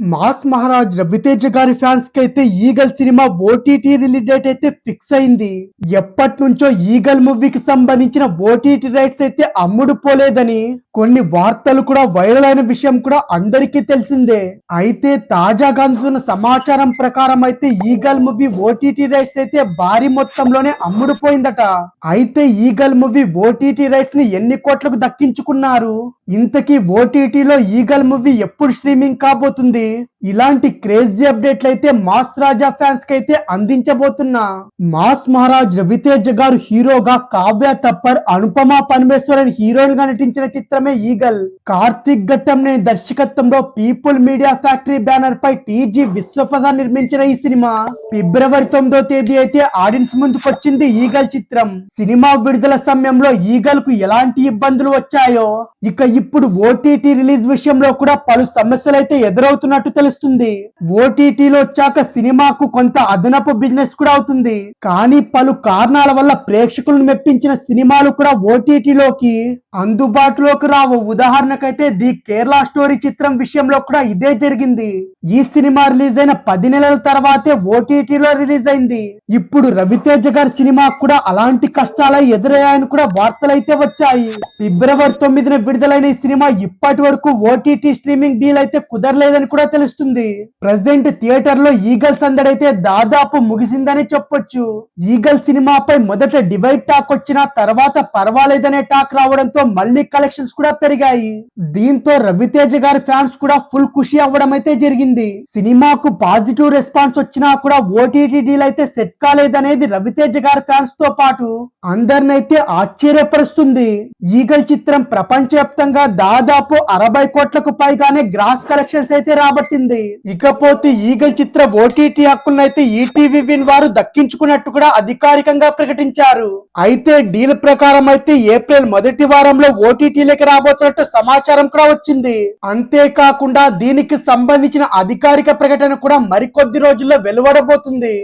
Mass Maharaj Raviteja గారి fans కి అయితే eagle cinema OTT release date అయితే ఫిక్స్ అయింది. ఎప్పటి నుంచో ఈగల్ మూవీకి సంబంధించిన ఓటీటీ రైట్స్ అయితే అమ్ముడు పోలేదని కొన్ని వార్తలు కూడా వైరల్ అయిన విషయం కూడా అందరికీ తెలిసిందే. అయితే తాజాగా అందుతున్న సమాచారం ప్రకారం అయితే ఈగల్ మూవీ ఓటీటీ రైట్స్ అయితే భారీ మొత్తంలోనే అమ్ముడుపోయిందట. అయితే ఈగల్ మూవీ ఓటీటీ రైట్స్ ని ఎన్ని కోట్లకు దక్కించుకున్నారు, ఇంతకీ ఓటీటీలో ఈగల్ మూవీ ఎప్పుడు స్ట్రీమింగ్ కాబోతుంది, ఇలాంటి క్రేజీ అప్డేట్లు అయితే మాస్ రాజా ఫ్యాన్స్ కి అయితే అందించబోతున్నా. మాస్ మహారాజ్ రవితేజ గారు హీరోగా, కావ్య తప్పర్, అనుపమ పరమేశ్వరన్ హీరోయిన్ గా నటించిన చిత్రమే ఈగల్. కార్తిక్ ఘట్టంనేని దర్శకత్వంలో పీపుల్ మీడియా ఫ్యాక్టరీ బ్యానర్ పై టీజీ విశ్వప్రసాద్ నిర్మించిన ఈ సినిమా ఫిబ్రవరి 9వ తేదీ అయితే ఆడియన్స్ ముందుకొచ్చింది. ఈగల్ చిత్రం సినిమా విడుదల సమయంలో ఈగల్ కు ఎలాంటి ఇబ్బందులు వచ్చాయో, ఇక ఇప్పుడు ఓటీటీ రిలీజ్ విషయంలో కూడా పలు సమస్యలు అయితే ఎదురవుతున్నట్టు తెలుస్తుంది. ఓటీటీలో వచ్చాక సినిమాకు కొంత అదనపు బిజినెస్ కూడా అవుతుంది. కానీ పలు కారణాల వల్ల ప్రేక్షకులను మెప్పించిన సినిమాలు కూడా ఓటీటీలోకి అందుబాటులోకి రావు. ఉదాహరణకైతే ది కేరళ స్టోరీ చిత్రం విషయంలో కూడా ఇదే జరిగింది. ఈ సినిమా రిలీజ్ అయిన 10 నెలల తర్వాతే ఓటీటీలో రిలీజ్ అయింది. ఇప్పుడు రవితేజ గారి సినిమా కూడా అలాంటి కష్టాలై ఎదురయ్యాయని కూడా వార్తలైతే వచ్చాయి. ఫిబ్రవరి 9న విడుదలైన ఈ సినిమా ఇప్పటి వరకు ఓటీటీ స్ట్రీమింగ్ డీల్ అయితే కుదరలేదని కూడా తెలుస్తుంది. ప్రెసెంట్ థియేటర్ లో ఈగల్ సందడైతే దాదాపు ముగిసిందని చెప్పొచ్చు. ఈగల్ సినిమాపై మొదట డివైడ్ టాక్ వచ్చిన తర్వాత పర్వాలేదనే టాక్ రావడంతో మళ్ళీ కలెక్షన్స్ కూడా పెరిగాయి. దీంతో రవితేజ గారి ఫ్యాన్స్ కూడా ఫుల్ ఖుషి అవ్వడం అయితే జరిగింది. సినిమాకు పాజిటివ్ రెస్పాన్స్ వచ్చినా కూడా ఓటీటీ డీల్ అయితే సెట్ కాలేదనేది రవితేజ గారి ఫ్యాన్స్ తో పాటు అందరినైతే ఆశ్చర్యపరుస్తుంది. ఈగల్ చిత్రం ప్రపంచవ్యాప్తంగా దాదాపు 60 కోట్లకు పైగానే గ్రాస్ కలెక్షన్స్ అయితే రాబట్టింది. ఇకపోతే ఈగల్ చిత్ర ఓటీటీ హక్కులను అయితే ఈటీవీ విన్ వారు దక్కించుకున్నట్టు కూడా అధికారికంగా ప్రకటించారు. అయితే డీల్ ప్రకారం అయితే ఏప్రిల్ మొదటి వారంలో ఓటీటీలోకి రాబోతున్నట్టు సమాచారం కూడా వచ్చింది. అంతేకాకుండా దీనికి సంబంధించిన అధికారిక ప్రకటన కూడా మరికొద్ది రోజుల్లో వెలువడబోతుంది.